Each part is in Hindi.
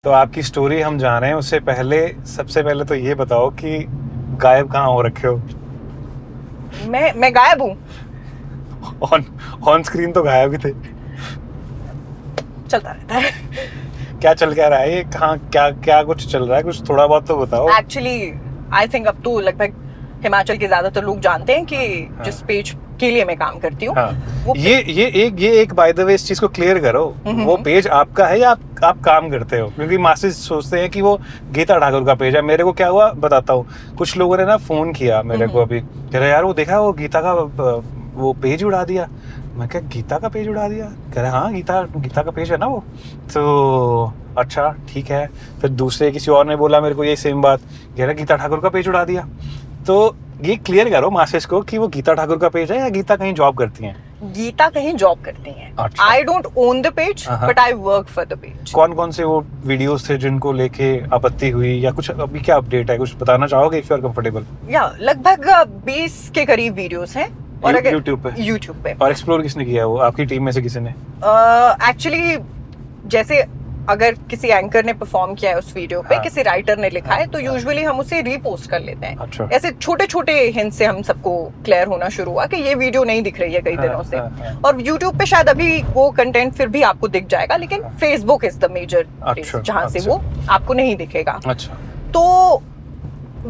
तो आपकी स्टोरी हम जाने हैं उससे पहले सबसे पहले तो ये बताओ कि गायब कहाँ हो रखे हो? मैं गायब हूँ? ऑन स्क्रीन तो गायब ही थे। चलता रहता है। क्या चल क्या रहा है? ये कहाँ क्या क्या कुछ चल रहा है? कुछ थोड़ा बहुत तो बताओ। एक्चुअली आई थिंक अब तो लगभग हिमाचल के ज्यादातर लोग जानते हैं कि जिस पेज के लिए मैं काम करती हूँ, हाँ। ये एक बाय द वे इस चीज को क्लियर करो, वो पेज आपका है या आप काम करते हो? क्योंकि मासेस सोचते हैं कि वो गीता ठाकुर का पेज है। मेरे को क्या हुआ बताता हूँ। कुछ लोगों ने ना फोन किया मेरे को अभी, कह रहे यार वो देखा वो गीता का वो पेज उड़ा दिया। मैं क्या गीता का पेज उड़ा दिया? कह रहे हाँ गीता का पेज है ना वो। तो अच्छा ठीक है। फिर दूसरे किसी और ने बोला मेरे को ये सेम बात, कह रहे गीता ठाकुर का पेज उड़ा दिया। तो ये क्लियर करो मासेस को कि वो गीता ठाकुर का पेज है या गीता कहीं जॉब करती हैं? गीता कहीं जॉब करती हैं। अच्छा। I don't own the page but I work for the page. कौन से वो वीडियोस थे जिनको लेके आपत्ति हुई या कुछ अभी क्या अपडेट है? कुछ बताना चाहोगे इफ यू आर कंफर्टेबल? या लगभग 20 के करीब वीडियोस हैं और अगर यूट्यूब पे। और एक्सप्लोर किसने किया? वो आपकी टीम में से किसी ने? एक्चुअली जैसे अगर किसी एंकर ने परफॉर्म किया है उस वीडियो पे, किसी राइटर ने लिखा है, तो यूजुअली हम उसे रीपोस्ट कर लेते हैं। अच्छा। ऐसे छोटे छोटे हिंट से हम सबको क्लियर होना शुरू हुआ कि ये वीडियो नहीं दिख रही है कई दिनों से। और यूट्यूब पे शायद अभी वो कंटेंट फिर भी आपको दिख जाएगा, लेकिन फेसबुक इज द मेजर जहाँ से वो आपको नहीं दिखेगा। अच्छा। तो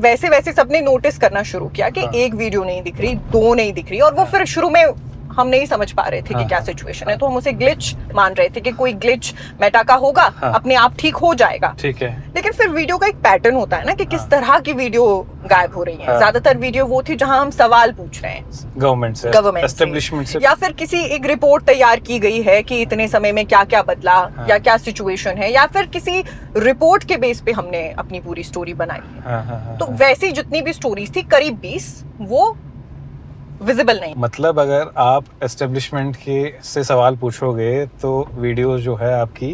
वैसे वैसे सबने नोटिस करना शुरू किया कि एक वीडियो नहीं दिख रही, 2 नहीं दिख रही, और वो फिर शुरू में हम नहीं समझ पा रहे थे कि क्या सिचुएशन है, तो हम उसे ग्लिच मान रहे थे कि कोई ग्लिच मेटा का होगा, अपने आप ठीक हो जाएगा। ठीक है। लेकिन फिर वीडियो का एक पैटर्न होता है ना कि किस तरह की वीडियो गायब हो रही है। ज्यादातर वीडियो वो थी जहां हम सवाल पूछ रहे हैं गवर्नमेंट से, या फिर किसी एक रिपोर्ट तैयार की गई है कि इतने समय में क्या क्या बदला या क्या सिचुएशन है, या फिर किसी रिपोर्ट के बेस पे हमने अपनी पूरी स्टोरी बनाई है। तो वैसी जितनी भी स्टोरीज थी करीब 20 वो विजिबल नहीं। मतलब अगर आप एस्टेब्लिशमेंट के से सवाल पूछोगे तो वीडियो जो है आपकी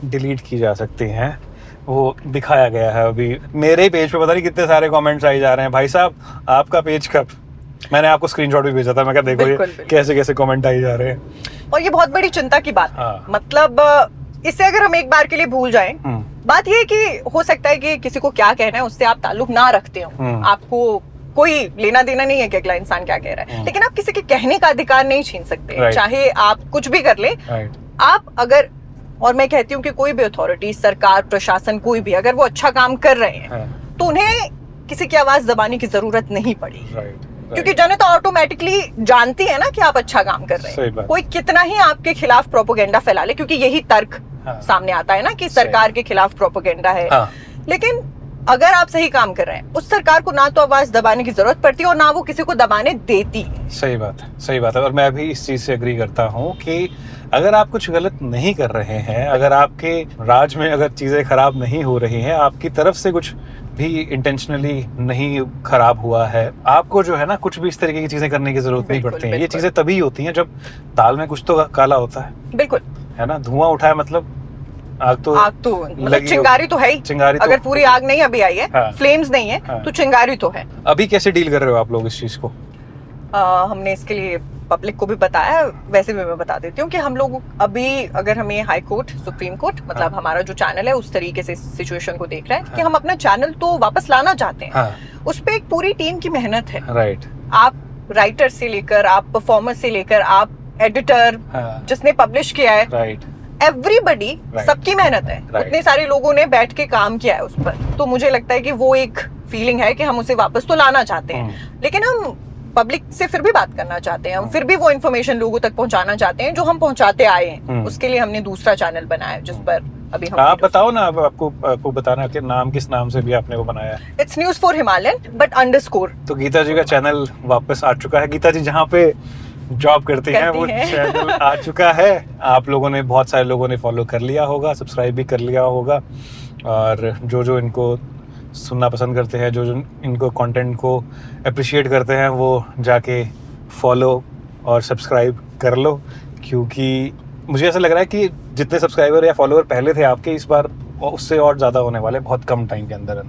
डिलीट की जा सकती हैं। वो दिखाया गया है अभी मेरे ही पेज पे, पता नहीं कितने सारे कमेंट्स आई जा रहे हैं। भाई साहब आपका पेज कब? मैंने आपको स्क्रीनशॉट भी भेजा था, मैं क्या देखो ये कैसे कैसे कमेंट आई जा रहे हैं। और ये बहुत बड़ी चिंता की बात है। मतलब इससे अगर हम एक बार के लिए भूल जाएं, बात ये है कि हो सकता है कि किसी को क्या कहना है उससे आप ताल्लुक ना रखते हो, आपको कोई लेना देना नहीं है कि अगला इंसान क्या कह रहा है, लेकिन आप किसी के कहने का अधिकार नहीं छीन सकते। चाहे आप कुछ भी कर ले, आप अगर, और मैं कहती हूँ कि कोई भी अथॉरिटी, सरकार, प्रशासन, कोई भी अगर वो अच्छा काम कर रहे हैं तो उन्हें किसी की आवाज दबाने की जरूरत नहीं पड़ी। क्योंकि जनता ऑटोमेटिकली जानती है ना कि आप अच्छा काम कर रहे हैं। कोई कितना ही आपके खिलाफ प्रोपेगेंडा फैला ले, क्योंकि यही तर्क सामने आता है ना कि सरकार के खिलाफ प्रोपेगेंडा है, लेकिन अगर आप सही काम कर रहे हैं उस सरकार को ना तो आवाज दबाने की जरूरत पड़ती है और ना वो किसी को दबाने देती। सही बात है। और मैं भी इस चीज से एग्री करता हूँ कि अगर आप कुछ गलत नहीं कर रहे हैं, अगर आपके राज में अगर चीजें खराब नहीं हो रही हैं, आपकी तरफ से कुछ भी इंटेंशनली नहीं खराब हुआ है, आपको जो है ना कुछ भी इस तरीके की चीजें करने की जरूरत नहीं पड़ती है। ये चीजें तभी होती हैं जब दाल में कुछ तो काला होता है। बिल्कुल है ना। धुआं उठाए मतलब आग तो मतलब चिंगारी तो है ही। चिंगारी अगर पूरी आग नहीं अभी आई है, फ्लेम्स नहीं है, तो चिंगारी तो है। अभी कैसे डील कर रहे हो आप लोग इस चीज को? हमने इसके लिए पब्लिक को भी बताया, वैसे भी मैं बता देती हूँ कि हम लोग अभी अगर हमें हाई कोर्ट, सुप्रीम कोर्ट, मतलब हमारा जो चैनल है उस तरीके से सिचुएशन को देख रहा है कि हम अपना चैनल तो वापस लाना चाहते हैं। उस पे एक पूरी टीम की मेहनत है। राइट। आप राइटर से लेकर, आप परफॉर्मर से लेकर, आप एडिटर जिसने पब्लिश किया है, राइट, एवरीबडी, सबकी मेहनत है। उतने सारे लोगों ने बैठ के काम किया है उस पर। तो मुझे लगता है कि वो एक फीलिंग है कि हम उसे वापस तो लाना चाहते हैं, लेकिन हम पब्लिक से फिर भी बात करना चाहते हैं, हम फिर भी वो इन्फॉर्मेशन लोगों तक पहुंचाना चाहते हैं जो हम पहुंचाते आए हैं। उसके लिए हमने दूसरा चैनल बनाया जिस पर अभी हम। आप बताओ ना, आपको बताना कि नाम किस नाम से भी आपने वो बनाया है? It's news for Himalayan but underscore. तो गीता जी का चैनल वापस आ चुका है। गीता जी जहाँ पे जॉब करती हैं वो चैनल आ चुका है। आप लोगों ने, बहुत सारे लोगों ने फॉलो कर लिया होगा, सब्सक्राइब भी कर लिया होगा, और जो इनको सुनना पसंद करते हैं, जो इनको कंटेंट को अप्रिशिएट करते हैं, वो जाके फॉलो और सब्सक्राइब कर लो। क्योंकि मुझे ऐसा लग रहा है कि जितने सब्सक्राइबर या फॉलोअर पहले थे आपके, इस बार उससे और ज़्यादा होने वाले बहुत कम टाइम के अंदर।